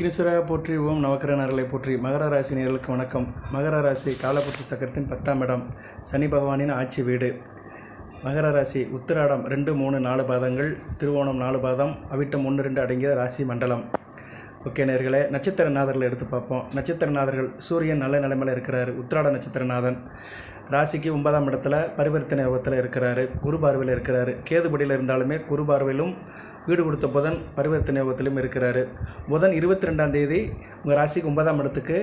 விக்னேஸ்வரா போற்றி ஓம் நவக்கிரகணர்களை போற்றி. மகர ராசி நேயர்களுக்கு வணக்கம். மகர ராசி காலபுருஷ சக்கரத்தின் 10ஆம் இடம், சனி பகவானின் ஆட்சி வீடு. மகர ராசி உத்திராடம் 2, 3, 4 பாதங்கள், திருவோணம் 4 பாதம், அவிட்டம் 1, 2 அடங்கிய ராசி மண்டலம். ஓகே நேயர்களே, நட்சத்திரநாதர்களை எடுத்து பார்ப்போம். நட்சத்திரநாதர்கள் சூரியன் நல்ல நிலைமையில் இருக்கிறார். உத்திராட நட்சத்திரநாதன் ராசிக்கு 9ஆம் இடத்துல பரிவர்த்தனை யோகத்தில் இருக்கிறாரு. குரு பார்வையில் இருக்கிறாரு. கேதுபடியில் இருந்தாலுமே குரு பார்வையிலும் வீடு கொடுத்த புதன் பரிவர்த்தனை யோகத்திலும் இருக்கிறாரு. புதன் 22ஆம் தேதி உங்கள் ராசிக்கு 9ஆம் இடத்துக்கு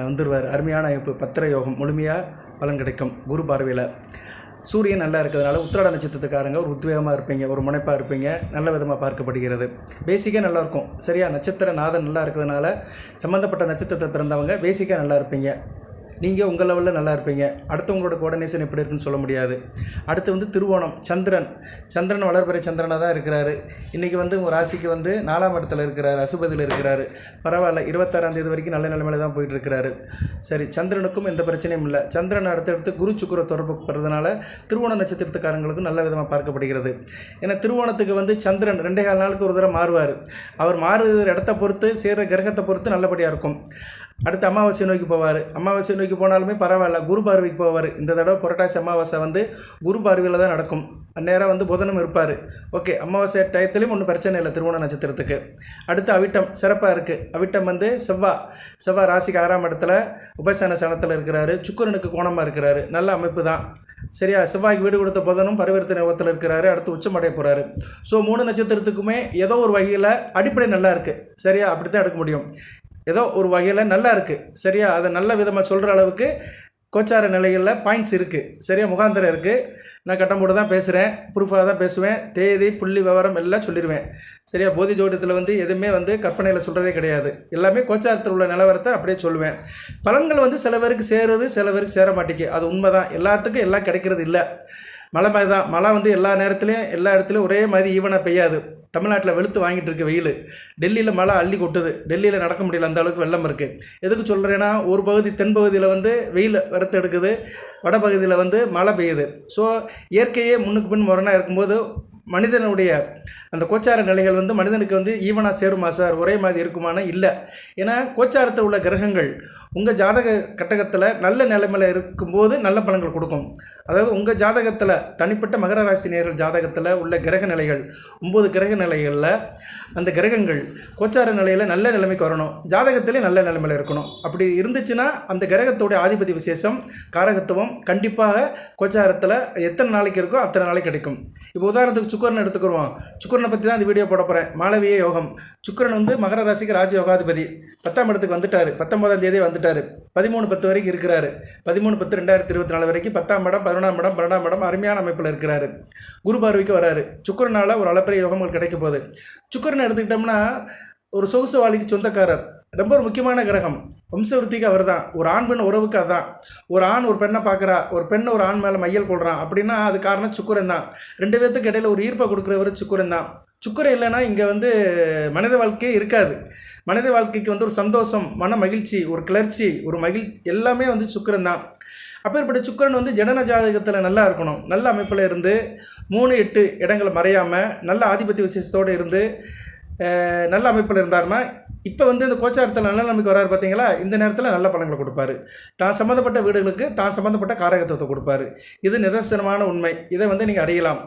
வந்துடுவார். அருமையான அமைப்பு, பத்திர யோகம், முழுமையாக பலன் கிடைக்கும். குரு பார்வையில் சூரியன் நல்லா இருக்கிறதுனால உத்திராட நட்சத்திரத்துக்காரங்க ஒரு உத்வேகமாக இருப்பீங்க, ஒரு முனைப்பாக இருப்பீங்க, நல்ல விதமாக பார்க்கப்படுகிறது. பேசிக்காக நல்லாயிருக்கும். சரியா, நட்சத்திர நாதன் நல்லா இருக்கிறதுனால சம்மந்தப்பட்ட நட்சத்திரத்தை பிறந்தவங்க பேசிக்காக நல்லா இருப்பீங்க. நீங்கள் உங்கள் லெவலில் நல்லா இருப்பீங்க. அடுத்தவங்களோட கோஆர்டினேஷன் எப்படி இருக்குன்னு சொல்ல முடியாது. அடுத்து திருவோணம், சந்திரன் வளர்பிறை சந்திரனாக தான் இருக்கிறாரு. இன்றைக்கி உங்கள் ராசிக்கு 4ஆம் இடத்துல இருக்கிறாரு, அசுபதியில் இருக்கிறாரு. பரவாயில்ல, 26ஆம் தேதி வரைக்கும் நல்ல நிலைமையில தான் போயிட்டு இருக்கிறாரு. சரி, சந்திரனுக்கும் எந்த பிரச்சனையும் இல்லை. சந்திரன் அடுத்தடுத்து குரு சுக்கிர தொடர்பு பெறதுனால திருவோண நட்சத்திரத்துக்காரங்களுக்கும் நல்ல விதமாக பார்க்கப்படுகிறது. ஏன்னா திருவோணத்துக்கு சந்திரன் 2.25 நாளுக்கு ஒரு தடவை மாறுவார். அவர் மாறுகிற இடத்த பொறுத்து, சேர்கிற கிரகத்தை பொறுத்து நல்லபடியாக இருக்கும். அடுத்து அமாவாசை நோக்கி போவார். அமாவாசை நோக்கி போனாலுமே பரவாயில்ல, குரு பார்வைக்கு போவார். இந்த தடவை புரட்டாசி அமாவாசை குரு பார்வையில் தான் நடக்கும். அந்நேரம் புதனும் இருப்பார். ஓகே, அமாவாசை டயத்துலேயும் ஒன்றும் பிரச்சனை இல்லை திருவோண நட்சத்திரத்துக்கு. அடுத்து அவிட்டம் சிறப்பாக இருக்குது. அவிட்டம் செவ்வாய் ராசிக்கு 6ஆம் இடத்துல உபசான சனத்தில் இருக்கிறாரு. சுக்கிரனுக்கு கோணமாக இருக்கிறாரு. நல்ல அமைப்பு தான். சரியா, செவ்வாய்க்கு வீடு கொடுத்த புதனும் பரிவர்த்தனை யோகத்தில் இருக்கிறாரு. அடுத்து உச்சமடைய போகிறாரு. ஸோ 3 நட்சத்திரத்துக்குமே ஏதோ ஒரு வகையில் அடிப்படை நல்லா இருக்குது. சரியா, அப்படி தான் எடுக்க முடியும். ஏதோ ஒரு வகையில் நல்லா இருக்குது. சரியா, அதை நல்ல விதமாக சொல்கிற அளவுக்கு கோச்சார நிலைகளில் பாயிண்ட்ஸ் இருக்குது. சரியா, முகாந்திரம் இருக்குது. நான் கட்டம் போட்டு தான் பேசுகிறேன், ப்ரூஃபாக தான் பேசுவேன். தேதி புள்ளி விவரம் எல்லாம் சொல்லிடுவேன். சரியா, போதி ஜோதிடத்தில் எதுவுமே கற்பனையில் சொல்கிறதே கிடையாது. எல்லாமே கோச்சாரத்தில் உள்ள நிலவரத்தை அப்படியே சொல்லுவேன். பலன்கள் சில பேருக்கு சேருது, சில பேருக்கு சேர மாட்டேங்குது. அது உண்மை தான். எல்லாத்துக்கும் எல்லாம் கிடைக்கிறது இல்லை. மழை மாதிரி தான். மழை எல்லா நேரத்துலையும் எல்லா இடத்துலையும் ஒரே மாதிரி ஈவனாக பெய்யாது. தமிழ்நாட்டில் வெளுத்து வாங்கிட்டு இருக்க வெயில். டெல்லியில் மழை அள்ளி கொட்டுது. டெல்லியில் நடக்க முடியல, அந்த அளவுக்கு வெள்ளம் இருக்குது. எதுக்கு சொல்கிறேன்னா, ஒரு பகுதி தென்பகுதியில் வெயில் வறுத்து எடுக்குது, வடபகுதியில் மழை பெய்யுது. ஸோ இயற்கையே முன்னுக்கு பின் முரணாக இருக்கும்போது மனிதனுடைய அந்த கோச்சார நிலைகள் மனிதனுக்கு ஈவனாக சேருமா சார், ஒரே மாதிரி இருக்குமானா இல்லை. ஏன்னா கோச்சாரத்தில் உள்ள கிரகங்கள் உங்கள் ஜாதக கட்டகத்தில் நல்ல நிலைமையில் இருக்கும்போது நல்ல பலன்கள் கொடுக்கும். அதாவது உங்கள் ஜாதகத்தில் தனிப்பட்ட மகர ராசி நேயர்கள் ஜாதகத்தில் உள்ள கிரக நிலைகள் 9 கிரக நிலைகளில் அந்த கிரகங்கள் கோச்சார நிலையில் நல்ல நிலைமைக்கு வரணும். ஜாதகத்திலே நல்ல நிலைமையில் இருக்கணும். அப்படி இருந்துச்சுன்னா அந்த கிரகத்தோடைய ஆதிபதி விசேஷம், காரகத்துவம் கண்டிப்பாக கோச்சாரத்தில் எத்தனை நாளைக்கு இருக்கோ அத்தனை நாளைக்கு கிடைக்கும். இப்போ உதாரணத்துக்கு சுக்கிரனை எடுத்துக்கிறோம். சுக்கிரனை பற்றி தான் இந்த வீடியோ போட போகிறேன். மாளவிய யோகம். சுக்கிரன் மகர ராசிக்கு ராஜயோகாதிபதி. 10ஆம் இடத்துக்கு வந்துட்டார். 19ஆம் தேதியே வந்துட்டார். 13/10 வரைக்கும் இருக்கிறாரு. 13/10/2024 வரைக்கும் 10ஆம் இடம், 11ஆம் இடம், 12ஆம் இடம் அருமையான அமைப்பில் இருக்கிறாரு. குரு பார்வைக்கு வராரு. சுக்கிரனால ஒரு அளப்பரிய யோகங்கள் கிடைக்க போகுது. சுக்கிரனை எடுத்துக்கிட்டோம்னா ஒரு சொகுசு வாளிக்கு சொந்தக்காரர். ரொம்ப ஒரு முக்கியமான கிரகம். வம்சவருத்திக்கு அவர் தான். ஒரு ஆண் பெண் உறவுக்கு அதான். ஒரு ஆண் ஒரு பெண்ணை பார்க்குறா, ஒரு பெண்ணை ஒரு ஆண் மேலே மையல் கொள்கிறான் அப்படின்னா அது காரணம் சுக்கிரன் தான். 2 பேர்த்துக்கு இடையில ஒரு ஈர்ப்பை கொடுக்குறவர் சுக்கிரன் தான். சுக்கிரன் இல்லைன்னா இங்கே மனித வாழ்க்கையே இருக்காது. மனித வாழ்க்கைக்கு ஒரு சந்தோஷம், மன மகிழ்ச்சி, ஒரு கிளர்ச்சி, ஒரு எல்லாமே சுக்கிரன் தான். அப்பேற்பட்ட சுக்கிரன் ஜனன ஜாதகத்தில் நல்லா இருக்கணும். நல்ல அமைப்பில் இருந்து 3, 8 இடங்களை மறையாமல் நல்ல ஆதிபத்திய விசேஷத்தோடு இருந்து நல்ல அமைப்பில் இருந்தாருன்னா இப்போ இந்த கோச்சாரத்தில் நல்ல நிலைமைக்கு வராரு பார்த்தீங்களா. இந்த நேரத்தில் நல்ல பலன்களை கொடுப்பாரு. தான் சம்மந்தப்பட்ட வீடுகளுக்கு தான் சம்மந்தப்பட்ட காரகத்துவத்தை கொடுப்பாரு. இது நிதர்சனமான உண்மை. இதை நீங்கள் அறியலாம்.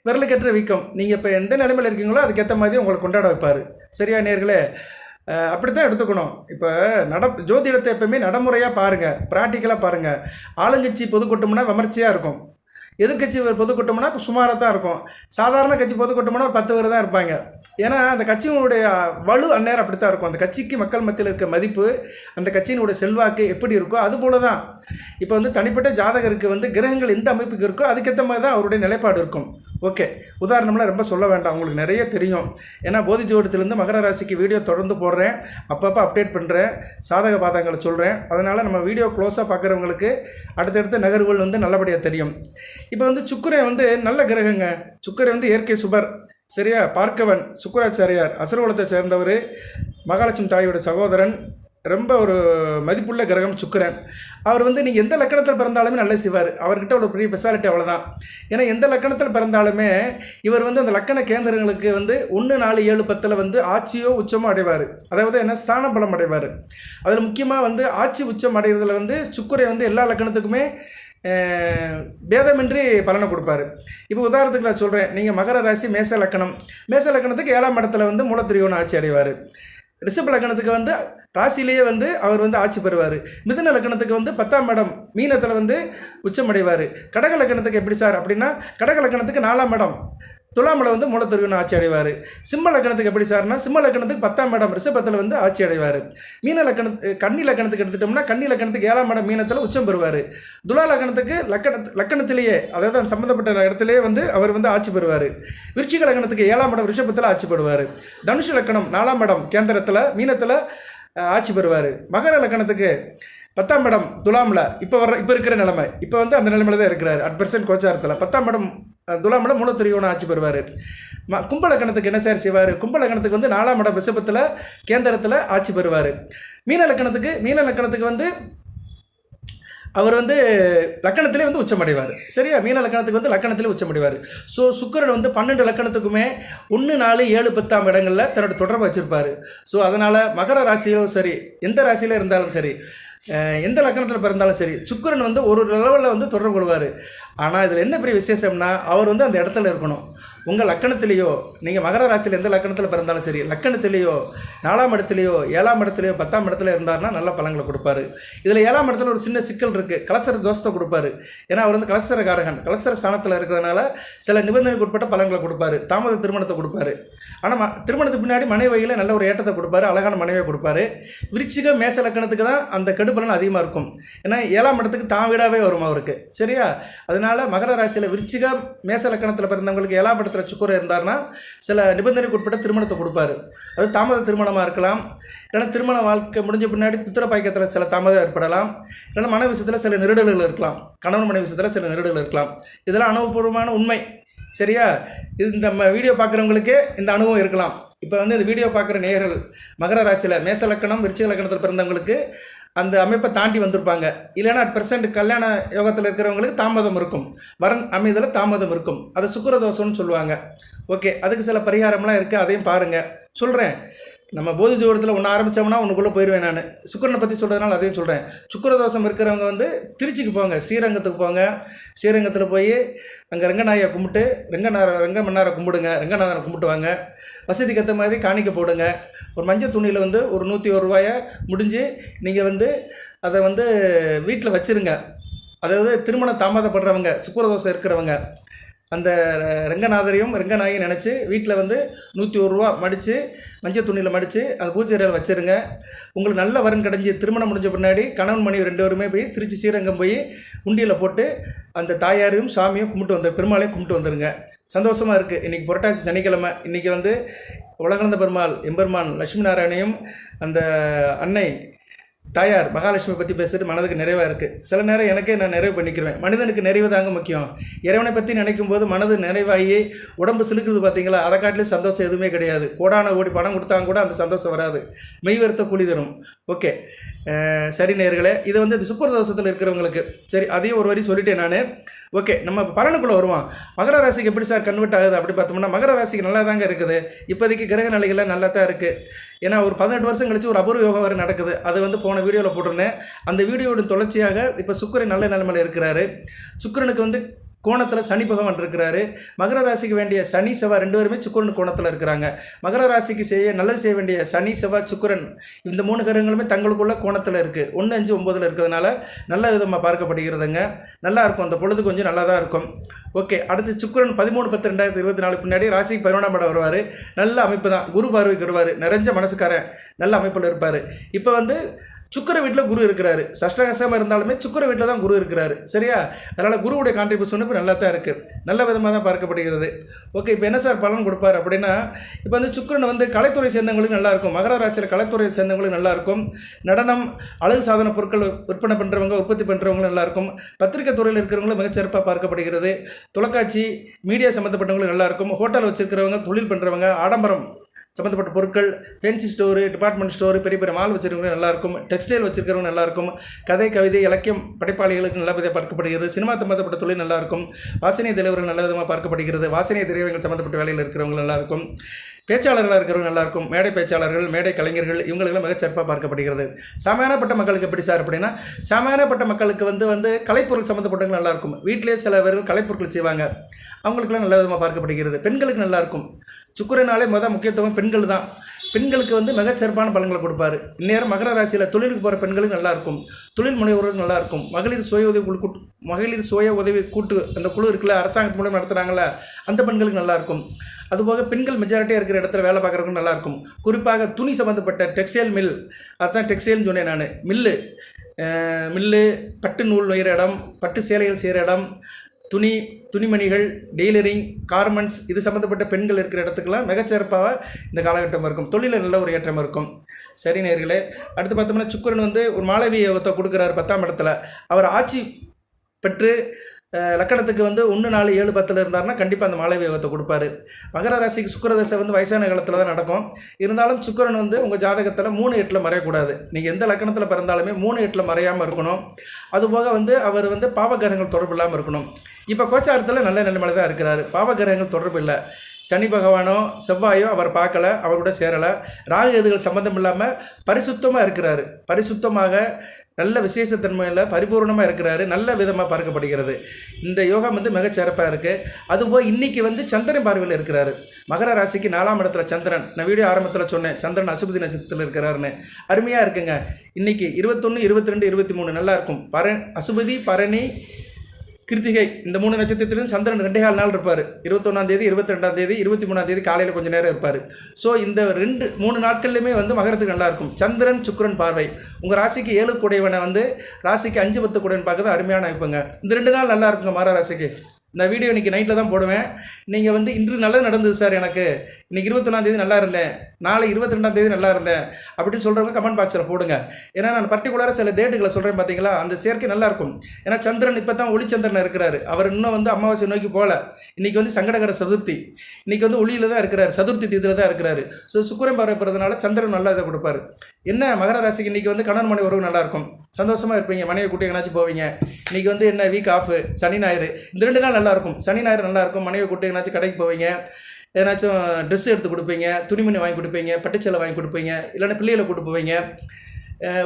விரலுக்கேற்ற வீக்கம். நீங்கள் இப்போ எந்த நிலைமையில் இருக்கீங்களோ அதுக்கேற்ற மாதிரி உங்களை கொண்டாட வைப்பார். சரியா நேயர்களே, அப்படி தான் எடுத்துக்கணும். இப்போ ஜோதிடத்தை எப்பவுமே நடைமுறையாக பாருங்கள், ப்ராக்டிக்கலாக பாருங்கள். ஆளுங்கட்சி பொதுக்கூட்டம்னா விமர்சையாக இருக்கும். எதிர்கட்சி பொதுக்கூட்டம்னா சுமாராக தான் இருக்கும். சாதாரண கட்சி பொதுக்கூட்டம்னா 10 பேர் தான் இருப்பாங்க. ஏன்னா அந்த கட்சியினுடைய வலு அந்நேரம் அப்படி தான் இருக்கும். அந்த கட்சிக்கு மக்கள் மத்தியில் இருக்க மதிப்பு, அந்த கட்சியினுடைய செல்வாக்கு எப்படி இருக்கோ அது போல தான். இப்போ தனிப்பட்ட ஜாதகருக்கு கிரகங்கள் எந்த அமைப்புக்கு இருக்கோ அதுக்கேற்ற மாதிரி தான் அவருடைய நிலைப்பாடு இருக்கும். ஓகே, உதாரணம்லாம் ரொம்ப சொல்ல வேண்டாம், உங்களுக்கு நிறைய தெரியும். ஏன்னா போதி ஜோதிடத்துலேருந்து மகர ராசிக்கு வீடியோ தொடர்ந்து போடுறேன், அப்பப்போ அப்டேட் பண்ணுறேன், சாதக பாதங்களை சொல்கிறேன். அதனால் நம்ம வீடியோ க்ளோஸாக பார்க்குறவங்களுக்கு அடுத்தடுத்த நகர்வுகள் நல்லபடியாக தெரியும். இப்போ சுக்கிரன் நல்ல கிரகங்க. சுக்கிரன் இயற்கை சுபர். சரியா, பார்க்கவன் சுக்கிராச்சாரியார் அசுரகுலத்தை சேர்ந்தவர், மகாலட்சுமி தாயோட சகோதரன். ரொம்ப ஒரு மதிப்புள்ள கிரகம் சுக்கிரன். அவர் வந்து நீங்கள் எந்த லக்கணத்தில் பிறந்தாலுமே நல்லது செய்வார். அவர்கிட்ட ஒரு பெரிய ஸ்பெஷாலிட்டி அவ்வளோதான். ஏன்னா எந்த லக்கணத்தில் பிறந்தாலுமே இவர் வந்து அந்த லக்கண கேந்திரங்களுக்கு வந்து 1, 4, 7, 10 வந்து ஆட்சியோ உச்சமோ அடைவார். அதாவது என்ன ஸ்தான பலம் அடைவார். அதில் முக்கியமாக வந்து ஆட்சி உச்சம் அடைகிறதுல வந்து சுக்கிரன் வந்து எல்லா லக்கணத்துக்குமே பேதமின்றி பலனை கொடுப்பாரு. இப்போ உதாரணத்துக்கு நான் சொல்கிறேன், நீங்கள் மகர ராசி மேச லக்கணம், மேச லக்கணத்துக்கு 7ஆம் இடத்துல வந்து மூலத்திரியோன் ஆட்சி அடைவார். ரிஷப லக்கணத்துக்கு வந்து ராசியிலேயே வந்து அவர் வந்து ஆட்சி பெறுவார். மிதுன லக்கணத்துக்கு வந்து 10ஆம் இடம் மீனத்தில் வந்து உச்சமடைவார். கடக லக்கணத்துக்கு எப்படி சார் அப்படின்னா, கடக லக்கணத்துக்கு 4ஆம் இடம் துலாமில் வந்து மூலத்திரியோன் ஆட்சி அடைவார். சிம்ம லக்கணத்துக்கு எப்படி சார்னா, சிம்ம லக்கணத்துக்கு 10ஆம் இடம் ரிஷபத்தில் வந்து ஆட்சி அடைவார். மீன கன்னி லக்கணத்துக்கு எடுத்துட்டோம்னா, கன்னி லக்கணத்துக்கு 7ஆம் இடம் மீனத்தில் உச்சம் பெறுவார். துலா லக்கணத்துக்கு லக்கணத்திலேயே, அதாவது அந்த சம்மந்தப்பட்ட இடத்துலேயே வந்து அவர் வந்து ஆட்சி பெறுவார். விருச்சிக லக்கணத்துக்கு 7ஆம் இடம் ரிஷபத்தில் ஆட்சி பெறுவார். தனுஷு லக்கணம் 4ஆம் இடம் கேந்திரத்தில் மீனத்தில் ஆட்சி பெறுவார். மகர லக்கணத்துக்கு 10ஆம் இடம் துலாமில் இப்போ இருக்கிற நிலைமை, இப்போ வந்து அந்த நிலைமையில தான் இருக்கிறார் அட் பெர்சன்ட் கோச்சாரத்தில். 10ஆம் இடம் துலாமில் மூலத்திரியோன் ஆட்சி பெறுவார். கும்ப லக்கணத்துக்கு என்ன சார் செய்வார்? கும்ப லக்கணத்துக்கு வந்து 4ஆம் இடம் ரிஷபத்தில் கேந்திரத்தில் ஆட்சி பெறுவார். மீன லக்கணத்துக்கு வந்து அவர் வந்து லக்கணத்திலே வந்து உச்சமடைவார். சரியா? மீன லக்கணத்துக்கு வந்து லக்கணத்திலே உச்சமடைவார். ஸோ சுக்கிரன் வந்து 12 லக்கணத்துக்குமே 1, 4, 7, 10ஆம் இடங்களில் தன்னோட தொடர்பு வச்சுருப்பார். ஸோ அதனால் மகர ராசியிலும் சரி, எந்த ராசியில் இருந்தாலும் சரி, எந்த லக்கணத்தில் பிறந்தாலும் சரி, சுக்கிரன் வந்து ஒரு லெவலில் வந்து தொடர்பு கொள்வார். ஆனால் இதில் என்ன பெரிய விசேஷம்னா, அவர் வந்து அந்த இடத்துல இருக்கணும். உங்கள் லக்கணத்திலேயோ, நீங்கள் மகர ராசியில் எந்த லக்கணத்தில் பிறந்தாலும் சரி, லக்கணத்திலேயோ 4ஆம் இடத்துலையோ 7ஆம் இடத்துலையோ 10ஆம் இடத்துல இருந்தார்னா நல்ல பலன்களை கொடுப்பாரு. இதில் 7ஆம் இடத்துல ஒரு சின்ன சிக்கல் இருக்குது, கலசர தோஷத்தை கொடுப்பாரு. ஏன்னா அவர் வந்து கலசரகாரகன், கலசர ஸ்தானத்தில் இருக்கிறதுனால சில நிபந்தனைக்கு உட்பட்ட பலன்களை கொடுப்பாரு. தாமத திருமணத்தை கொடுப்பாரு. ஆனால் திருமணத்துக்கு பின்னாடி மனைவி வகையில் நல்ல ஒரு ஏற்றத்தை கொடுப்பாரு, அழகான மனைவியை கொடுப்பாரு. விருச்சிக மேச லக்கணத்துக்கு தான் அந்த கெடுபலன் அதிகமாக இருக்கும். ஏன்னா 7ஆம் இடத்துக்கு தான் வீடாகவே வரும் அவருக்கு. சரியா? அதனால் மகர ராசியில் விருச்சிக மேச லக்கணத்தில் பிறந்தவங்களுக்கு 7ஆம் இடத்துல சுக்கிரன் இருந்தார்னா சில நிபந்தனைக்கு உட்பட்ட திருமணத்தை கொடுப்பாரு. அது தாமத திருமணமாக இருக்கலாம், இல்லைன்னா திருமண வாழ்க்கை முடிஞ்ச பின்னாடி புத்திர பாய்க்கத்தில் சில தாமதம் ஏற்படலாம், இல்லைன்னா மன விஷயத்தில் சில நெருடல்கள் இருக்கலாம், கணவன் மனைவி விஷயத்தில் சில நெருடல்கள் இருக்கலாம். இதெல்லாம் அனுபவபூர்வமான உண்மை. சரியா? இது இந்த வீடியோ பார்க்குறவங்களுக்கே இந்த அனுபவம் இருக்கலாம். இப்போ வந்து இந்த வீடியோ பார்க்குற நேயர்கள் மகர ராசியில் மேச லக்கணம் விருச்சிக லக்கணத்தில் பிறந்தவங்களுக்கு அந்த அமைப்பை தாண்டி வந்திருப்பாங்க. இல்லைன்னா அட் பெர்சன்ட் கல்யாண யோகத்தில் இருக்கிறவங்களுக்கு தாமதம் இருக்கும், வரன் அமைதலில் தாமதம் இருக்கும். அது சுக்கிரதோஷம்னு சொல்லுவாங்க. ஓகே, அதுக்கு சில பரிகாரம்லாம் இருக்குது, அதையும் பாருங்கள். சொல்கிறேன், நம்ம போதி ஜோதிடத்தில் ஒன்று ஆரம்பித்தோம்னா ஒன்றுக்குள்ளே போயிடுவேன் நான். சுக்கிரனை பற்றி சொல்கிறதுனால அதையும் சொல்கிறேன். சுக்கிரதோஷம் இருக்கிறவங்க வந்து திருச்சிக்கு போங்க, ஸ்ரீரங்கத்துக்கு போங்க. ஸ்ரீரங்கத்தில் போய் அங்கே ரங்கநாயை கும்பிட்டு ரங்கமன்னாரை கும்பிடுங்க, ரங்கநாதனை கும்பிட்டு வாங்க. வசதிக்கு ஏற்ற மாதிரி காணிக்க போடுங்க. ஒரு மஞ்சள் துணியில் வந்து ஒரு 101 ரூபாயை முடிஞ்சு நீங்கள் வந்து அதை வந்து வீட்டில் வச்சுருங்க. அதாவது திருமணம் தாமதப்படுறவங்க, சுக்கிரதோஷம் இருக்கிறவங்க அந்த ரங்கநாதரையும் ரங்கநாயையும் நினச்சி வீட்டில் வந்து 101 ரூபா மடித்து மஞ்சள் துணியில் மடித்து அந்த பூஜை அறையில் வச்சுருங்க. உங்களுக்கு நல்ல வரன் கிடைஞ்சி திருமணம் முடிஞ்ச பின்னாடி கணவன் மனைவி 2 பேருமே போய் திருச்சி ஸ்ரீரங்கம் போய் உண்டியில் போட்டு அந்த தாயாரையும் சாமியும் கும்பிட்டு வந்து பெருமாளையும் கும்பிட்டு வந்துடுங்க. சந்தோஷமாக இருக்குது. இன்றைக்கி புரட்டாசி சனிக்கிழமை. இன்றைக்கி வந்து உலகளந்த பெருமாள் எம்பெருமான் லட்சுமி நாராயணையும் அந்த அன்னை தாயார் மகாலட்சுமி பற்றி பேசுகிறது மனதுக்கு நிறைவாக இருக்குது. சில நேரம் எனக்கே நான் நிறைவு பண்ணிக்கிறேன். மனிதனுக்கு நிறைவு தாங்க முக்கியம். இறைவனை பற்றி நினைக்கும் போது மனது நிறைவாகி உடம்பு சிலுக்குது பார்த்தீங்களா, அதை காட்டிலும் சந்தோஷம் எதுவுமே கிடையாது. கோடான கோடி பணம் கொடுத்தாங்க கூட அந்த சந்தோஷம் வராது. மெய் வருத்த கூலி தரும். ஓகே, சரி நேயர்களே, இது வந்து சுக்கிரதோஷத்தில் இருக்கிறவங்களுக்கு சரி, அதையும் ஒரு வரி சொல்லிட்டேன் நான். ஓகே, நம்ம பலனுக்குள்ளே வருவோம். மகர ராசிக்கு எப்படி சார் கன்வெர்ட் ஆகுது அப்படி பார்த்தோம்னா, மகர ராசிக்கு நல்லா தாங்க இருக்குது. இப்போதைக்கு கிரக நிலைகளில் நல்லா தான் இருக்குது. ஏன்னா ஒரு 18 வருஷம் கழிச்சு ஒரு அபூர்வ யோகம் வேறு நடக்குது. அது வந்து போன வீடியோவில் போட்டிருந்தேன். அந்த வீடியோட தொடர்ச்சியாக இப்போ சுக்கிரன் நல்ல நிலைமையில் இருக்கிறாரு. சுக்கிரனுக்கு வந்து கோணத்தில் சனி பகவான் இருக்கிறாரு. மகர ராசிக்கு வேண்டிய சனி செவ்வாய் 2 பேருமே சுக்கிரன் கோணத்தில் இருக்கிறாங்க. மகர ராசிக்கு நல்லது செய்ய வேண்டிய சனி செவ்வாய் சுக்கிரன் இந்த 3 கிரகங்களுமே தங்களுக்குள்ள கோணத்தில் இருக்குது. 1, 5, 9 இருக்கிறதுனால நல்ல விதமாக பார்க்கப்படுகிறதுங்க. நல்லா இருக்கும், அந்த பொழுது கொஞ்சம் நல்லா தான் இருக்கும். ஓகே, அடுத்து சுக்கிரன் 13/10/2024 பின்னாடி ராசிக்கு 11ஆம் இடம் வருவார். நல்ல அமைப்பு தான், குரு பார்வைக்கு வருவார். நிறைஞ்ச மனசுக்காரன், நல்ல அமைப்பில் இருப்பார். இப்போ வந்து சுக்கிர வீட்டில் குரு இருக்கிறாரு. சஷ்டகசமாக இருந்தாலுமே சுக்கிர வீட்டில் தான் குரு இருக்கிறாரு. சரியா? அதனால் குருவுடைய கான்ட்ரிபியூஷன் இப்போ நல்லா தான் இருக்குது, நல்ல விதமாக தான் பார்க்கப்படுகிறது. ஓகே, இப்போ என்ன சார் பலன் கொடுப்பார் அப்படின்னா, இப்போ வந்து சுக்கிரன் வந்து கலைத்துறை சேர்ந்தவங்களுக்கு நல்லாயிருக்கும். மகர ராசியில் கலைத்துறை சேர்ந்தவங்களுக்கு நல்லாயிருக்கும். நடனம், அழகு சாதன பொருட்கள் விற்பனை பண்ணுறவங்க, உற்பத்தி பண்ணுறவங்களும் நல்லாயிருக்கும். பத்திரிகை துறையில் இருக்கிறவங்களும் மிகச்சிறப்பாக பார்க்கப்படுகிறது. தொலைக்காட்சி மீடியா சம்மந்தப்பட்டவங்களுக்கு நல்லாயிருக்கும். ஹோட்டல் வச்சுருக்கிறவங்க, தொழில் பண்ணுறவங்க, ஆடம்பரம் சம்மந்தப்பட்ட பொருட்கள், ஃபேன்சி ஸ்டோரு, டிபார்ட்மெண்ட் ஸ்டோரு, பெரிய பெரிய மால் வச்சுருக்கவங்க நல்லாயிருக்கும். டெக்ஸ்டைல் வச்சுருக்கிறவங்க நல்லாயிருக்கும். கதை, கவிதை, இலக்கியம் படைப்பாளிகளுக்கு நல்ல விதமாக பார்க்கப்படுகிறது. சினிமா சம்மந்தப்பட்ட தொழில் நல்லாயிருக்கும். வாசனை தலைவர்கள் நல்ல விதமாக பார்க்கப்படுகிறது. வாசனை திரையரங்கள் சம்மந்தப்பட்ட வேலையில் இருக்கிறவங்க நல்லாயிருக்கும். பேச்சாளர்களாக இருக்கிறவங்க நல்லாயிருக்கும். மேடை பேச்சாளர்கள், மேடை கலைஞர்கள் இவங்களுக்கெல்லாம் மிகச்சிறப்பாக பார்க்கப்படுகிறது. சாமானியப்பட்ட மக்களுக்கு எப்படி சார் அப்படின்னா, சாமானியப்பட்ட மக்களுக்கு வந்து கலைப்பொருள் சம்மந்தப்பட்டவங்க நல்லாயிருக்கும். வீட்டிலே சில பேர் கலைப்பொருட்கள் செய்வாங்க, அவங்களுக்குலாம் நல்ல விதமாக பார்க்கப்படுகிறது. பெண்களுக்கு நல்லாயிருக்கும். சுக்கிரனாலே முக்கியத்துவம் பெண்கள் தான். பெண்களுக்கு மிகச்சிறப்பான பலன்களை கொடுப்பாரு. இந்நேரம் மகர ராசியில் தொழிலுக்கு போகிற பெண்களுக்கு நல்லாயிருக்கும். தொழில் முனைவோர்களுக்கு நல்லாயிருக்கும். மகளிர் சுய உதவி கூட்டு அந்த குழு இருக்குல்ல, அரசாங்கத்து மூலம் நடத்துகிறாங்கள, அந்த பெண்களுக்கு நல்லாயிருக்கும். அதுபோக பெண்கள் மெஜாரிட்டியாக இருக்கிற இடத்துல வேலை பார்க்குறவங்க நல்லாயிருக்கும். குறிப்பாக துணி சம்மந்தப்பட்ட டெக்ஸ்டைல் மில், அதுதான் டெக்ஸ்டைல்னு சொன்னேன் நான். மில்லு, பட்டு நூல் நெய்கிற இடம், பட்டு சேலைகள் செய்கிற இடம், துணிமணிகள், டெய்லரிங், கார்மெண்ட்ஸ் இது சம்மந்தப்பட்ட பெண்கள் இருக்கிற இடத்துக்கெல்லாம் மிகச்சிறப்பாக இந்த காலகட்டம் இருக்கும். தொழிலில் நல்ல ஒரு ஏற்றம் இருக்கும். சரி நேயர்களே, அடுத்து பார்த்தோம்னா சுக்கிரன் ஒரு மாளவிய யோகத்தை கொடுக்குறாரு 10ஆம் இடத்துல. அவர் ஆட்சி பெற்று லக்கணத்துக்கு 1, 4, 7, 10 இருந்தாருன்னா கண்டிப்பாக அந்த மாளவிய யோகத்தை கொடுப்பாரு. மகர ராசிக்கு சுக்கிரதசை வயசான காலத்தில் தான் நடக்கும். இருந்தாலும் சுக்கிரன் உங்கள் ஜாதகத்தில் 3, 8 மறையக்கூடாது. நீங்கள் எந்த லக்கணத்தில் பிறந்தாலுமே 3, 8 மறையாமல் இருக்கணும். அதுபோக அவர் பாவகிரகங்கள் தொடர்பு இல்லாமல் இருக்கணும். இப்போ கோச்சாரத்தில் நல்ல நிலைமையில தான் இருக்கிறாரு. பாவகிரகங்கள் தொடர்பு இல்லை. சனி பகவானோ செவ்வாயோ அவர் பார்க்கல, அவரோட சேரலை. ராகு எதுகள் சம்மந்தம் இல்லாமல் பரிசுத்தமாக இருக்கிறாரு. பரிசுத்தமாக நல்ல விசேஷத்தன்மையில் பரிபூர்ணமாக இருக்கிறாரு. நல்ல விதமாக பார்க்கப்படுகிறது. இந்த யோகம் மிகச்சிறப்பாக இருக்குது. அதுபோல் இன்றைக்கி சந்திரன் பார்வையில் இருக்கிறாரு. மகர ராசிக்கு 4ஆம் இடத்துல சந்திரன். நான் வீடியோ ஆரம்பத்தில் சொன்னேன், சந்திரன் அசுபதி நட்சத்திரத்தில் இருக்கிறாருன்னு. அருமையாக இருக்குங்க. இன்றைக்கி 21, 22, 23 நல்லாயிருக்கும். அசுபதி, பரணி, கிருத்திகை இந்த 3 நட்சத்திரத்திலும் சந்திரன் 2.25 நாள் இருப்பார். 21ஆம் தேதி, 22ஆம் தேதி, 23ஆம் தேதி காலையில் கொஞ்சம் நேரம் இருப்பார். ஸோ இந்த 3 நாட்கள்லையுமே மகரத்துக்கு நல்லாயிருக்கும். சந்திரன் சுக்கிரன் பார்வை உங்கள் ராசிக்கு 7 கூடையவனை ராசிக்கு 5, 10 கூடையவன் பார்க்கறது அருமையான அமைப்புங்க. இந்த 2 நாள் நல்லா இருக்குங்க மகர ராசிக்கு. இந்த வீடியோ இன்றைக்கி நைட்டில் தான் போடுவேன். நீங்கள் இன்று நல்லது நடந்தது சார், எனக்கு இன்றைக்கி 21ஆம் தேதி நல்லா இருந்தேன், நாளை 22ஆம் தேதி நல்லா இருந்தேன் அப்படின்னு சொல்கிறவங்க கமெண்ட் பாக்ஸில் போடுங்க. ஏன்னா நான் பர்டிகுலராக சில டேட்டுகளை சொல்கிறேன் பார்த்தீங்களா, அந்த சேர்க்கை நல்லாயிருக்கும். ஏன்னா சந்திரன் இப்போ தான் ஒளிச்சந்திரன் இருக்கிறார். அவர் இன்னும் அமாவாசை நோக்கி போகல. இன்றைக்கி சங்கடகர சதுர்த்தி. இன்றைக்கி ஒளியில் தான் இருக்கிறார், சதுர்த்தி தீதியில் தான் இருக்கிறாரு. ஸோ சுக்கிரன் பார்வை போகிறதுனால சந்திரன் நல்லா இதை கொடுப்பாரு. என்ன மகர ராசிக்கு இன்றைக்கி கணவன் மனைவி உறவு நல்லாயிருக்கும். சந்தோஷமாக இருப்பீங்க. மனைவி கூட்டி எங்கேனாச்சும் போவீங்க. இன்றைக்கி என்ன வீக் ஆஃப், சனி ஞாயிறு இந்த 2 நாள் நல்லாயிருக்கும். சனி ஞாயிறு நல்லாயிருக்கும். மனைவி கூட்டி எங்கேனாச்சும் கடைக்கு போவீங்க, ஏதாச்சும் ட்ரெஸ் எடுத்து கொடுப்பீங்க, துணிமணி வாங்கி கொடுப்பீங்க, பட்டுச்சேலை வாங்கி கொடுப்பீங்க, இல்லைன்னா பிள்ளைகளை கூட்டு போவீங்க,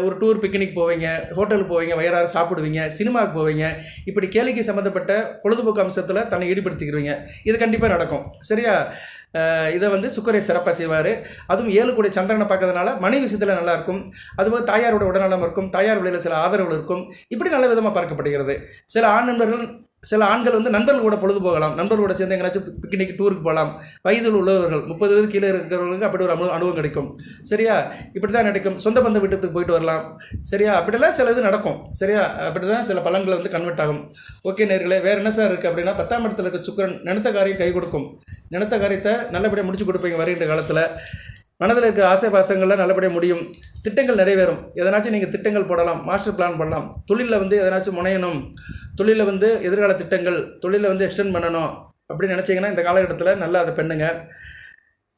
ஒரு டூர் பிக்னிக் போவீங்க, ஹோட்டலுக்கு போவீங்க, வயிறார சாப்பிடுவீங்க, சினிமாவுக்கு போவீங்க. இப்படி கேளிக்கை சம்மந்தப்பட்ட பொழுதுபோக்கு அம்சத்தில் தன்னை ஈடுபடுத்திக்கிறீங்க. இது கண்டிப்பாக நடக்கும். சரியா? இதை சுக்கிரன் சிறப்பாக செய்வார். அதுவும் 7 கூடிய சந்திரனை பார்க்கறதுனால மனைவி விஷயத்தில் நல்லாயிருக்கும். அதுபோல் தாயாரோட உடல்நலம் இருக்கும். தாயார் வழியில் சில ஆதரவுகள் இருக்கும். இப்படி நல்ல விதமாக பார்க்கப்படுகிறது. சில ஆண்கள் நண்பர்கள் கூட பொழுது போகலாம். நண்பர்களோட சேர்ந்து எங்கேனாச்சும் பிக்னிக், டூருக்கு போகலாம். வயதில் உள்ளவர்கள் 30 வயது கீழே இருக்கிறவங்களுக்கு அப்படி ஒரு அனுபவம் கிடைக்கும். சரியா? இப்படி தான் நடக்கும். சொந்த பந்த வீட்டுக்கு போயிட்டு வரலாம். சரியா? அப்படிலாம் சில இது நடக்கும். சரியா? அப்படி தான் சில பலன்கள் கன்வெர்ட் ஆகும். ஓகே நேர்களே, வேறு என்ன சார் இருக்குது அப்படின்னா, 10ஆம் இடத்துல இருக்க சுக்கிரன் நினைத்த காரியம் கை கொடுக்கும். நினைத்த காரியத்தை நல்லபடியாக முடிச்சு கொடுப்பீங்க. வருகின்ற காலத்தில் மனதில் இருக்கிற ஆசை பாசங்கள்லாம் நல்லபடியாக முடியும். திட்டங்கள் நிறைவேறும். எதனாச்சும் நீங்கள் திட்டங்கள் போடலாம், மாஸ்டர் பிளான் பண்ணலாம். தொழிலில் எதனாச்சும் முனையணும், தொழிலில் எதிர்கால திட்டங்கள், தொழிலில் எக்ஸ்டெண்ட் பண்ணணும் அப்படின்னு நினச்சிங்கன்னா இந்த காலகட்டத்தில் நல்லா அதை பண்ணுங்க.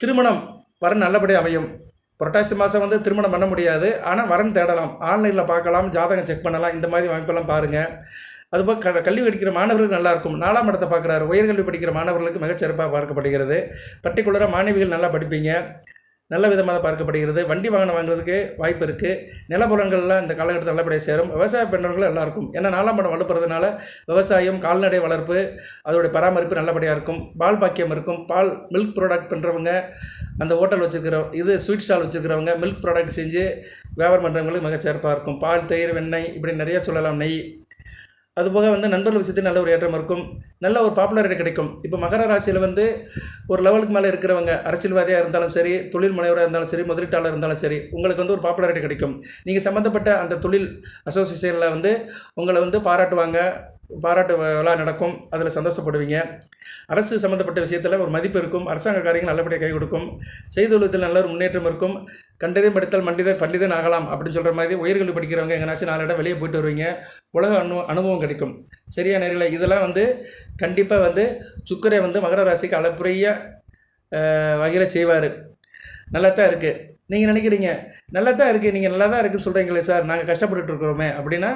திருமணம் வரன் நல்லபடியாக அமையும். புரட்டாசி மாதம் திருமணம் பண்ண முடியாது, ஆனால் வரன் தேடலாம். ஆன்லைனில் பார்க்கலாம், ஜாதகம் செக் பண்ணலாம். இந்த மாதிரி வாய்ப்பெல்லாம் பாருங்கள். அதுபோல் கல்வி படிக்கிற மாணவர்களுக்கு நல்லாயிருக்கும். 4ஆம் இடத்தை பார்க்குறாரு. உயர்கல்வி படிக்கிற மாணவர்களுக்கு மிகச்சிறப்பாக பார்க்கப்படுகிறது. பர்டிகுலராக மாணவிகள் நல்லா படிப்பீங்க. நல்ல விதமாக பார்க்கப்படுகிறது. வண்டி வாகனம் வாங்குறதுக்கு வாய்ப்பு இருக்குது. நிலப்புலங்கள்லாம் இந்த காலகட்டத்தில் நல்லபடியாக சேரும். விவசாய பெண்கள் எல்லாருக்கும், ஏன்னா 4ஆம் இடம் வலுப்புறதுனால விவசாயம், கால்நடை வளர்ப்பு, அதோடைய பராமரிப்பு நல்லபடியாக இருக்கும். பால் பாக்கியம் இருக்கும். பால் மில்க் ப்ராடக்ட் பண்ணுறவங்க, அந்த ஹோட்டல் வச்சுருக்கிற ஸ்வீட் ஸ்டால் வச்சுருக்கிறவங்க, மில்க் ப்ராடக்ட் செஞ்சு வியாபாரம் பண்ணுறவங்களுக்கு மிகச்சிறப்பாக இருக்கும். பால், தயிர், வெண்ணெய் இப்படி நிறைய சொல்லலாம். நெய். அதுபோக நண்பர்கள் விஷயத்தில் நல்ல ஒரு ஏற்றம் இருக்கும். நல்ல ஒரு பாப்புலாரிட்டி கிடைக்கும். இப்போ மகர ராசியில் ஒரு லெவலுக்கு மேலே இருக்கிறவங்க, அரசியல்வாதியாக இருந்தாலும் சரி, தொழில் முனைவராக இருந்தாலும் சரி, முதலீட்டாளர் இருந்தாலும் சரி, உங்களுக்கு ஒரு பாப்புலாரிட்டி கிடைக்கும். நீங்கள் சம்மந்தப்பட்ட அந்த தொழில் அசோசியேஷனில் உங்களை பாராட்டுவாங்க. பாராட்டு விழா நடக்கும். அதில் சந்தோஷப்படுவீங்க. அரசு சம்மந்தப்பட்ட விஷயத்தில் ஒரு மதிப்பு இருக்கும். அரசாங்க காரியங்கள் நல்லபடியாக கை கொடுக்கும். செய்தொழிலத்தில் நல்ல ஒரு முன்னேற்றம் இருக்கும். கண்டதை படித்தால் பண்டிதன் ஆகலாம் அப்படின்னு சொல்கிற மாதிரி உயர்கல்வி படிக்கிறவங்க எங்கேனாச்சும் 4 இடம் வெளியே போயிட்டு வருவீங்க. உலக அனுபவம் கிடைக்கும். சரியா நேரில் இதெல்லாம் கண்டிப்பாக சுக்கிரன் மகர ராசிக்கு அளப்புரிய வகையில் செய்வார். நல்லா தான் இருக்குது. நீங்கள் நினைக்கிறீங்க நல்லா தான் இருக்குது, நீங்கள் நல்லா தான் இருக்குன்னு சொல்கிறீங்களே சார், நாங்கள் கஷ்டப்பட்டுட்டு இருக்கிறோமே அப்படின்னா,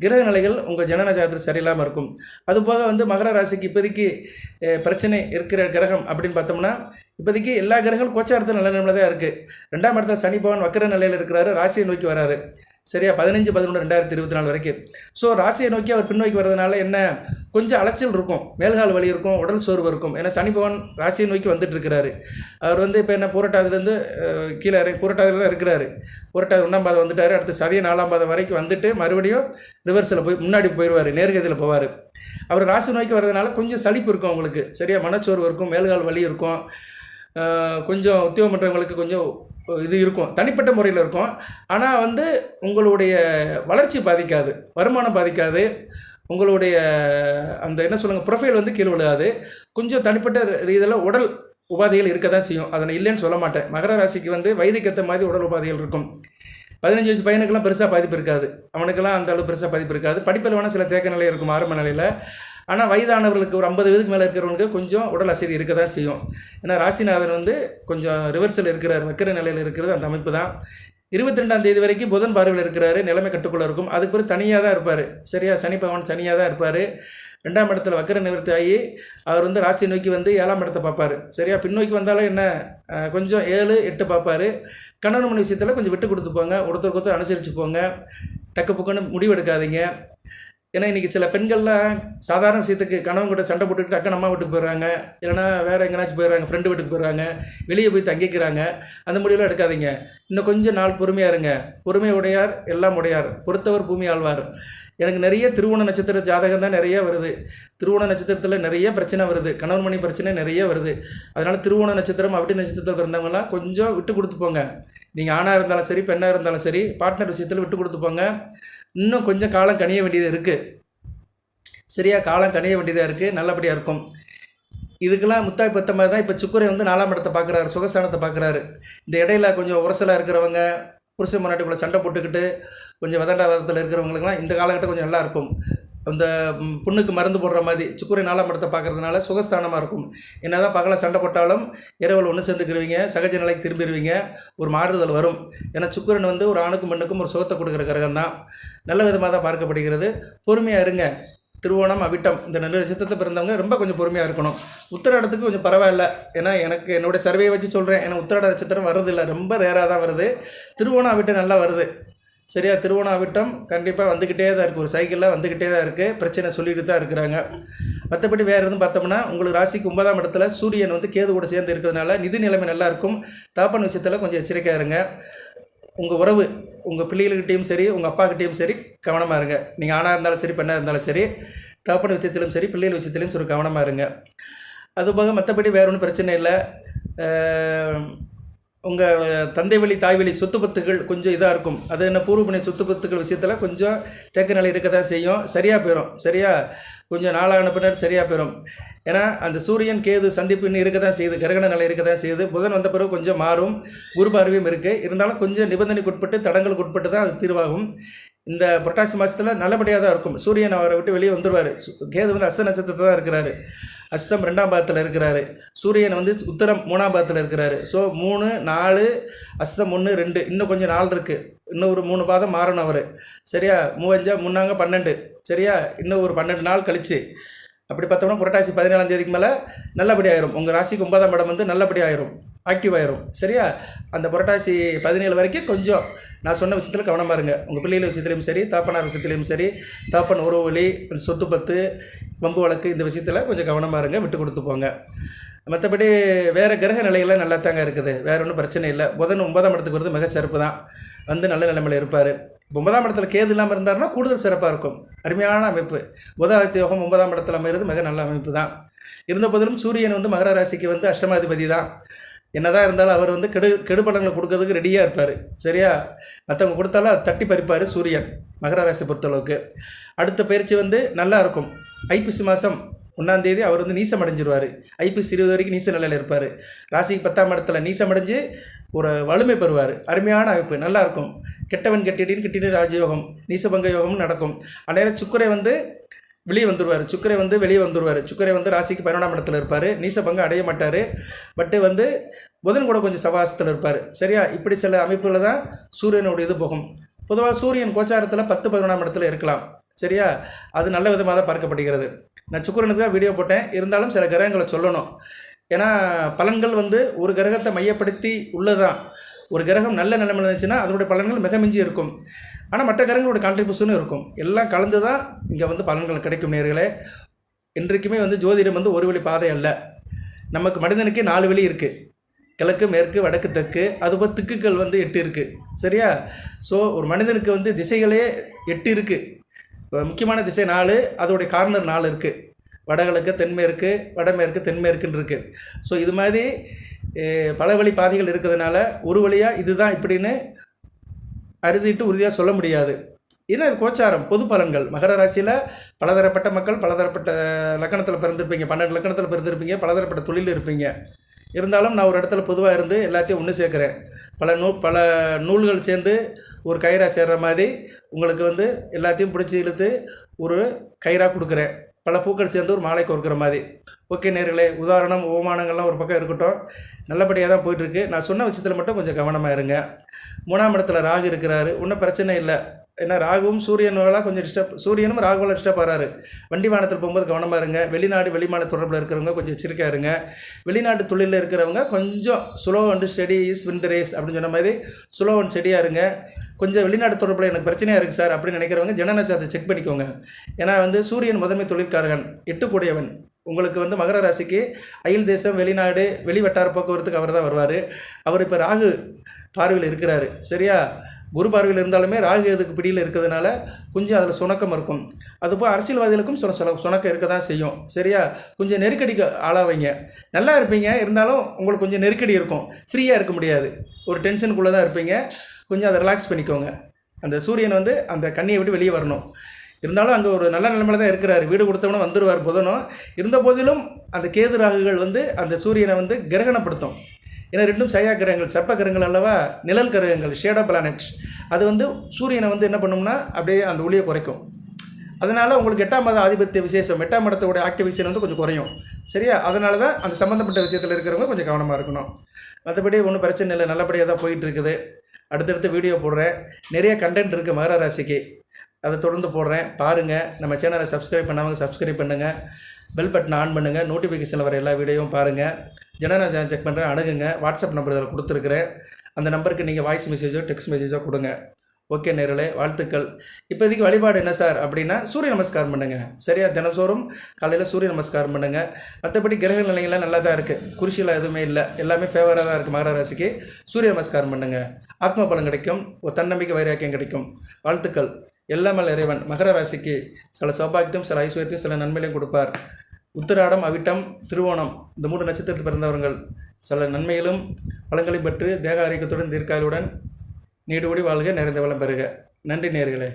கிரக நிலைகள் உங்கள் ஜனன ஜாதகத்தில் சரியில்லாமல் இருக்கும். அதுபோக வந்து மகர ராசிக்கு இப்போதைக்கு பிரச்சனை இருக்கிற கிரகம் அப்படின்னு பார்த்தோம்னா, இப்போதைக்கு எல்லா கிரகங்களும் கோச்சாரத்தில் நல்ல நிலையில் தான் இருக்குது. 2ஆம் இடத்துல சனி பகவான் வக்கர நிலையில் இருக்கிறாரு, ராசியை நோக்கி வராரு. சரியா 15/11/2024 வரைக்கும். ஸோ ராசியை நோக்கி அவர் பின்னோக்கி வர்றதுனால என்ன, கொஞ்சம் அலைச்சல் இருக்கும், மேல்கால் வலி இருக்கும், உடல் சோர்வு இருக்கும். ஏன்னா சனி பகவான் ராசியை நோக்கி வந்துட்டு இருக்கிறாரு. அவர் வந்து இப்போ என்ன பூரட்டாதிலேருந்து கீழே பூரட்டாதியில் தான் இருக்கிறாரு. பூரட்டாதி 1ஆம் பாதம் வந்துட்டார். அடுத்து சதய 4ஆம் பாதம் வரைக்கும் வந்துட்டு மறுபடியும் ரிவர்ஸில் போய் முன்னாடி போயிடுவார், நேர்கதியில் போவார். அவர் ராசி நோக்கி வர்றதுனால கொஞ்சம் சலிப்பு இருக்கும் அவங்களுக்கு. சரியா மனச்சோர்வு இருக்கும், மேல்கால் வலி இருக்கும், கொஞ்சம் உத்தியோகம் பண்ணுறவங்களுக்கு கொஞ்சம் இது இருக்கும், தனிப்பட்ட முறையில் இருக்கும். ஆனால் வந்து உங்களுடைய வளர்ச்சி பாதிக்காது, வருமானம் பாதிக்காது, உங்களுடைய அந்த என்ன சொல்லுங்கள் ப்ரொஃபைல் வந்து கீழே விழுகாது. கொஞ்சம் தனிப்பட்ட ரீதியில் உடல் உபாதைகள் இருக்க தான் செய்யும், அதை இல்லைன்னு சொல்ல மாட்டேன். மகர ராசிக்கு வந்து வயதுக்கேற்ற மாதிரி உடல் உபாதைகள் இருக்கும். 15 வயசு பையனுக்கெல்லாம் பெருசாக பாதிப்பு இருக்காது, அவனுக்கெல்லாம் அந்த அளவு பெருசாக பாதிப்பு இருக்காது. படிப்பில் வேணால் சில தேக்க நிலை இருக்கும் ஆரம்ப நிலையில். ஆனால் வயதானவர்களுக்கு ஒரு 50 வயதுக்கு மேலே இருக்கிறவங்களுக்கு கொஞ்சம் உடல் அசதி இருக்க தான் செய்யும். ஏன்னா ராசிநாதன் வந்து கொஞ்சம் ரிவர்ஸில் இருக்கிறார், வக்கர நிலையில் இருக்கிறது அந்த அமைப்பு தான். 22ஆம் தேதி வரைக்கும் புதன் பார்வையில் இருக்கிறாரு, நிலைமை கட்டுக்குள்ளே இருக்கும். அதுக்கு பிறகு தனியாக தான் இருப்பார். சரியா சனி பகவான் தனியாக தான் இருப்பார். 2ஆம் இடத்துல வக்கர நிவர்த்தி ஆகி அவர் வந்து ராசியை நோக்கி வந்து 7ஆம் இடத்தை பார்ப்பார். சரியா பின்னோக்கி வந்தாலும் என்ன, கொஞ்சம் 7, 8 பார்ப்பார். கணவன் மனைவி விஷயத்தில் கொஞ்சம் விட்டு கொடுத்து போங்க, ஒருத்தருக்கு ஒருத்தர் அனுசரித்து போங்க, டக்கு புக்குன்னு முடிவெடுக்காதீங்க. ஏன்னா இன்றைக்கி சில பெண்கள்லாம் சாதாரண விஷயத்துக்கு கணவன் கூட சண்டை போட்டுக்கிட்டு அக்கா அம்மா வீட்டுக்கு போயிடுறாங்க, இல்லைனா வேறு எங்கேனாச்சும் போயிடுறாங்க, ஃப்ரெண்டு வீட்டுக்கு போயிடுறாங்க, வெளியே போய் தங்கிக்கிறாங்க. அந்த முடிவெல்லாம் எடுக்காதீங்க. இன்னும் கொஞ்சம் நாள் பொறுமையாக இருங்க. பொறுமை உடையார் எல்லாம் உடையார், பொறுத்தவர் பூமி ஆழ்வார். எனக்கு நிறைய திருவோண நட்சத்திர ஜாதகம் தான் நிறைய வருது. திருவோண நட்சத்திரத்தில் நிறைய பிரச்சனை வருது, கணவன் மணி பிரச்சனை நிறைய வருது. அதனால் திருவோண நட்சத்திரம் அப்படி நட்சத்திரத்தில் பிறந்தவங்களாம் கொஞ்சம் விட்டு கொடுத்து போங்க. நீங்கள் ஆணாக இருந்தாலும் சரி, பெண்ணாக இருந்தாலும் சரி, பார்ட்னர் விஷயத்தில் விட்டு கொடுத்து போங்க. இன்னும் கொஞ்சம் காலம் கனிய வேண்டியது இருக்குது. சரியா காலம் கனிய வேண்டியதாக இருக்குது, நல்லபடியாக இருக்கும். இதுக்கெல்லாம் முத்தாய் பத்த மாதிரி தான் இப்போ சுக்கரை வந்து 4ஆம் இடத்தை பார்க்குறாரு, சுகஸ்தானத்தை பார்க்குறாரு. இந்த இடையில கொஞ்சம் உரசலாக இருக்கிறவங்க, புருஷன் முன்னாடிக்குள்ளே சண்டை போட்டுக்கிட்டு கொஞ்சம் விதண்டாவதத்தில் இருக்கிறவங்களுக்குலாம் இந்த காலகட்டம் கொஞ்சம் நல்லாயிருக்கும். அந்த புண்ணுக்கு மருந்து போடுற மாதிரி சுக்கரை 4ஆம் இடத்தை பார்க்குறதுனால சுகஸ்தானமாக இருக்கும். என்ன தான் பகலை சண்டை போட்டாலும் இரவில் ஒன்று சேர்ந்துக்கிருவீங்க, சகஜ நிலைக்கு திரும்பிடுவீங்க, ஒரு மாறுதல் வரும். ஏன்னா சுக்கரன் வந்து ஒரு ஆணுக்கும் பெண்ணுக்கும் ஒரு சுகத்தை கொடுக்குற கிரகம் தான். நல்ல விதமாக தான் பார்க்கப்படுகிறது. பொறுமையாக இருங்க. திருவோணம் அவிட்டம் இந்த நல்ல நட்சத்திரத்தை பிறந்தவங்க ரொம்ப கொஞ்சம் பொறுமையாக இருக்கணும். உத்திராடத்துக்கு கொஞ்சம் பரவாயில்ல, ஏன்னா எனக்கு என்னுடைய சர்வையை வச்சு சொல்கிறேன். ஏன்னா உத்திராட நட்சத்திரம் வர்றதில்லை, ரொம்ப ரேராக தான் வருது. திருவோணம் அவிட்டம் நல்லா வருது. சரியா திருவோணம் அவிட்டம் கண்டிப்பாக வந்துக்கிட்டே தான் இருக்குது, ஒரு சைக்கிளில் வந்துக்கிட்டே தான் இருக்குது. பிரச்சனை சொல்லிட்டு தான் இருக்கிறாங்க. மற்றபடி வேறு எதுவும் பார்த்தோம்னா, உங்களுக்கு ராசிக்கு 9ஆம் இடத்துல சூரியன் வந்து கேது கூட சேர்ந்து இருக்கிறதுனால நிதி நிலைமை நல்லாயிருக்கும். தாப்பன் விஷயத்தில் கொஞ்சம் எச்சரிக்கையாக இருங்க. உங்கள் உறவு உங்கள் பிள்ளைகள்கிட்டையும் சரி, உங்கள் அப்பாக்கிட்டையும் சரி கவனமாக இருங்க. நீங்கள் ஆணாக இருந்தாலும் சரி, பெண்ணாக இருந்தாலும் சரி, தாப்பன் விஷயத்திலும் சரி, பிள்ளைகள் விஷயத்திலையும் சரி கவனமாக இருங்க. அதுபோக மற்றபடி வேறு ஒன்றும் பிரச்சனை இல்லை. உங்கள் தந்தை வழி தாய் வழி சொத்து பத்துகள் கொஞ்சம் இதாக இருக்கும். அது என்ன பூர்வ சொத்து பத்துக்கள் விஷயத்தில் கொஞ்சம் தேக்க நிலை இருக்க தான் செய்யும். சரியாக போயிடும். சரியா கொஞ்சம் நாளான பின்னர் சரியாக போயிடும். ஏன்னா அந்த சூரியன் கேது சந்திப்பு இன்னும் இருக்க தான் செய்யுது, கிரகண நிலை இருக்க தான் செய்யுது. புதன் வந்த பிறகு கொஞ்சம் மாறும், குரு பார்வையும் இருக்குது. இருந்தாலும் கொஞ்சம் நிபந்தனைக்கு உட்பட்டு தடங்களுக்கு உட்பட்டு தான் அது தீர்வாகும். இந்த புரட்டாசி மாதத்தில் நல்லபடியாக தான் இருக்கும். சூரியன் அவரை விட்டு வெளியே வந்துடுவார். கேது வந்து அஸ்த நட்சத்திரத்தில் தான் இருக்கிறாரு, அஸ்தம் 2ஆம் பாதத்தில் இருக்கிறாரு. சூரியன் வந்து உத்தரம் 3ஆம் பாதத்தில் இருக்கிறாரு. ஸோ 3, 4, அஸ்தம் 1, 2 இன்னும் கொஞ்சம் நாள் இருக்குது. இன்னும் ஒரு 3 பாதம் மாறணும் அவர். சரியா 3 5 12. சரியா இன்னும் ஒரு 12 நாள் கழிச்சு அப்படி பார்த்தோம்னா புரட்டாசி 17ஆம் தேதிக்கு மேலே நல்லபடி ஆயிரும். உங்கள் ராசிக்கு 9ஆம் இடம் வந்து நல்லபடி ஆயிரும், ஆக்டிவ் ஆயிரும். சரியா அந்த புரட்டாசி 17 வரைக்கும் கொஞ்சம் நான் சொன்ன விஷயத்தில் கவனமாக இருங்க. உங்கள் பிள்ளைகள் விஷயத்துலையும் சரி, தாப்பனார் விஷயத்துலையும் சரி, தாப்பன் உறவு வழி, சொத்து பத்து, வம்பு வழக்கு இந்த விஷயத்தில் கொஞ்சம் கவனமாக இருங்க, விட்டு கொடுத்து போங்க. மற்றபடி வேறு கிரக நிலைகள்லாம் நல்லா தாங்க இருக்குது, வேறு ஒன்றும் பிரச்சனை இல்லை. புதன் 9ஆம் இடத்துக்கு வருது, மிகச்சிறப்பு தான், வந்து நல்ல நிலைமையில் இருப்பார். 9ஆம் இடத்துல கேது இல்லாமல் இருந்தாருன்னா கூடுதல் சிறப்பாக இருக்கும். அருமையான அமைப்பு. புதாதித்ய யோகம் 9ஆம் இடத்துல அமைகிறது மிக நல்ல அமைப்பு தான். இருந்த போதிலும் சூரியன் வந்து மகர ராசிக்கு வந்து அஷ்டமாதிபதி தான். என்னதான் இருந்தாலும் அவர் வந்து கெடுபலங்களை கொடுக்கறதுக்கு ரெடியாக இருப்பார். சரியா மற்றவங்க கொடுத்தாலும் அதை தட்டி பறிப்பார் சூரியன் மகர ராசி பொறுத்தளவுக்கு. அடுத்த பயிற்சி வந்து நல்லா இருக்கும். ஐப்பசி மாதம் 1ஆம் தேதி அவர் வந்து நீசம் அடைஞ்சிருவார். ஐப்பசி 20 வரைக்கும் நீச நிலையில் இருப்பார். ராசிக்கு 10ஆம் இடத்துல நீசம் அடைஞ்சு ஒரு வலிமை பெறுவார். அருமையான அமைப்பு, நல்லாயிருக்கும். கெட்டவன் கெட்டிடின்னு ராஜயோகம், நீசபங்க யோகமும் நடக்கும். அந்நேரம் சுக்கரை வந்து வெளியே வந்துடுவார். சுக்கரை வந்து வெளியே வந்துடுவார். சுக்கரை வந்து ராசிக்கு 11ஆம் இடத்துல இருப்பார். நீசபங்கம் அடைய மாட்டார். பட்டு வந்து புதன் கூட கொஞ்சம் சவாசத்தில் இருப்பார். சரியா? இப்படி சில அமைப்புகளில் தான் சூரியனோட இது போகும். பொதுவாக சூரியன் கோச்சாரத்தில் 10-11ஆம் இடத்துல இருக்கலாம். சரியா? அது நல்ல விதமாக தான் பார்க்கப்படுகிறது. நான் சுக்கிரனுக்கு தான் வீடியோ போட்டேன். இருந்தாலும் சில கிரகங்களை சொல்லணும். ஏன்னா பலன்கள் ஒரு கிரகத்தை மையப்படுத்தி உள்ளதான். ஒரு கிரகம் நல்ல நிலைமையில் இருந்துச்சுன்னா அதனுடைய பலன்கள் மிக மிஞ்சி இருக்கும். ஆனால் மற்ற கிரகங்களோட கான்ட்ரிபியூஷனும் இருக்கும். எல்லாம் கலந்து தான் இங்கே பலன்கள் கிடைக்கும். நேர்களே, இன்றைக்குமே ஜோதிடம் ஒரு வழி பாதை அல்ல. நமக்கு மனிதனுக்கே 4 வழி இருக்குது. கிழக்கு, மேற்கு, வடக்கு, தெற்கு. அதுபோல் திக்குகள் 8 இருக்குது. சரியா? ஸோ ஒரு மனிதனுக்கு திசைகளே 8 இருக்குது. முக்கியமான திசை 4, அதோடைய கார்னர் 4 இருக்குது. வடகிழக்கு, தென்மேற்கு, வடமேற்கு, தென்மேற்குன்னு இருக்குது. ஸோ இது மாதிரி பல வழி பாதைகள் இருக்கிறதுனால ஒரு வழியாக இதுதான் இப்படின்னு அறுதிட்டு உறுதியாக சொல்ல முடியாது. ஏன்னா இது கோச்சாரம், பொது பலன்கள். மகர ராசியில் பலதரப்பட்ட மக்கள், பலதரப்பட்ட லக்கணத்தில் பிறந்திருப்பீங்க, 12 லக்கணத்தில் பிறந்திருப்பீங்க, பலதரப்பட்ட தொழில் இருப்பீங்க. இருந்தாலும் நான் ஒரு இடத்துல பொதுவாக இருந்து எல்லாத்தையும் ஒன்று சேர்க்குறேன். பல நூல்கள் சேர்ந்து ஒரு கயிறாக சேர்கிற மாதிரி உங்களுக்கு எல்லாத்தையும் பிடிச்சி இழுத்து ஒரு கயிறாக கொடுக்குறேன். பல பூக்கள் சேர்ந்து ஒரு மாலை கோர்க்குற மாதிரி. ஓகே நேர்களே, உதாரணம் ஓமானங்கள்லாம் ஒரு பக்கம் இருக்கட்டும். நல்லபடியாக தான் போயிட்டுருக்கு. நான் சொன்ன விஷயத்தில் மட்டும் கொஞ்சம் கவனமாக இருங்க. 3ஆம் இடத்துல ராகு இருக்கிறாரு. ஒன்றும் பிரச்சனை இல்லை. ஏன்னா ராகுவும் சூரியனால கொஞ்சம் சூரியனும் ராகுவால் டிஸ்டர்ப் ஆகிறாரு. வண்டி வாகனத்தில் போகும்போது கவனமாக இருங்க. வெளிநாடு வெளிமாநில தொடர்பில் இருக்கிறவங்க கொஞ்சம் எச்சரிக்கையாக இருங்க. வெளிநாட்டு தொழிலில் இருக்கிறவங்க கொஞ்சம் slow and steady is win the race அப்படின்னு சொன்ன மாதிரி ஸ்லோ அண்ட் ஸ்டெடியாக இருங்க. கொஞ்சம் வெளிநாட்டு தொடர்பில் எனக்கு பிரச்சனையாக இருக்குது சார் அப்படின்னு நினைக்கிறவங்க ஜனனத்தை செக் பண்ணிக்கோங்க. ஏன்னா சூரியன் முதன்மை தொழிற்காரகன், 8 கூடியவன். உங்களுக்கு மகர ராசிக்கு அயல் தேசம், வெளிநாடு, வெளிவட்டார போக்குவரத்துக்கு அவர் தான் வருவார். அவர் இப்போ ராகு பார்வையில் இருக்கிறாரு. சரியா? குரு பார்வையில் இருந்தாலுமே ராகு எதுக்கு பிடியில் இருக்கிறதுனால கொஞ்சம் அதில் சுணக்கம் இருக்கும். அதுபோல் அரசியல்வாதிகளுக்கும் சுணக்கம் இருக்க தான் செய்யும். சரியா? கொஞ்சம் நெருக்கடிக்கு ஆளாவீங்க. நல்லா இருப்பீங்க, இருந்தாலும் உங்களுக்கு கொஞ்சம் நெருக்கடி இருக்கும். ஃப்ரீயாக இருக்க முடியாது. ஒரு டென்ஷனுக்குள்ளே தான் இருப்பீங்க. கொஞ்சம் அதை ரிலாக்ஸ் பண்ணிக்கோங்க. அந்த சூரியன் அந்த கண்ணியை விட்டு வெளியே வரணும். இருந்தாலும் அங்கே ஒரு நல்ல நிலைமையில தான் இருக்கிறார். வீடு கொடுத்தவனும் வந்துடுவார் புதனும். இருந்த போதிலும் அந்த கேது ராகுகள் அந்த சூரியனை கிரகணப்படுத்தும். ஏன்னா ரெண்டும் சயா கிரகங்கள், சர்ப்ப கிரகங்கள் அல்லவா, நிழல் கிரகங்கள், ஷேடோ பிளானட்ஸ். அது சூரியனை என்ன பண்ணும்னா அப்படியே அந்த ஒளியை குறைக்கும். அதனால் உங்களுக்கு 8ஆம் மத ஆதிபத்திய விசேஷம், 8ஆம் இடத்தோடைய ஆக்டிவேஷன் கொஞ்சம் குறையும். சரியா? அதனால தான் அந்த சம்மந்தப்பட்ட விஷயத்தில் இருக்கிறவங்க கொஞ்சம் கவனமாக இருக்கணும். மற்றபடி ஒன்றும் பிரச்சனை இல்லை, நல்லபடியாக தான் போயிட்டு இருக்குது. அடுத்தடுத்து வீடியோ போடுறேன். நிறைய கண்டென்ட் இருக்குது மகர ராசிக்கு. அதை தொடர்ந்து போடுறேன், பாருங்கள். நம்ம சேனலை சப்ஸ்கிரைப் பண்ணாமல் சப்ஸ்கிரைப் பண்ணுங்கள். பெல் பட்டனை ஆன் பண்ணுங்கள். நோட்டிஃபிகேஷனில் வர எல்லா வீடியோவும் பாருங்கள். ஜனனா செக் பண்ணுறேன், அணுகுங்க. வாட்ஸ்அப் நம்பர் இதில் கொடுத்துருக்குறேன். அந்த நம்பருக்கு நீங்கள் வாய்ஸ் மெசேஜோ டெக்ஸ்ட் மெசேஜோ கொடுங்க. ஓகே நேர்களே, வாழ்த்துக்கள். இப்போதைக்கு வழிபாடு என்ன சார் அப்படின்னா சூரிய நமஸ்காரம் பண்ணுங்கள். சரியா? தினசோறும் காலையில் சூரிய நமஸ்காரம் பண்ணுங்கள். மற்றபடி கிரக நிலைகள்லாம் நல்லா தான் இருக்குது. குறிச்சியில் எதுவுமே இல்லை, எல்லாமே ஃபேவராக தான் இருக்குது. மகர ராசிக்கு சூரிய நமஸ்காரம் பண்ணுங்கள். ஆத்ம பலம் கிடைக்கும், ஒரு தன்னம்பிக்கை வைராக்கியம் கிடைக்கும். வாழ்த்துக்கள். எல்லாமல் இறைவன் மகர ராசிக்கு சில சௌபாகியத்தையும் சில ஐஸ்வர்யத்தையும் சில நன்மைகளையும் கொடுப்பார். உத்திராடம், அவிட்டம், திருவோணம் இந்த 3 நட்சத்திரத்தில் பிறந்தவர்கள் சில நன்மையிலும் பலன்களையும் பெற்று தேக ஆரோக்கியத்துடன் தீர்க்காயுடன் நீடுபடி வாழ்க, நிறைந்த வளம் பெறுக. நன்றி நேயர்களே.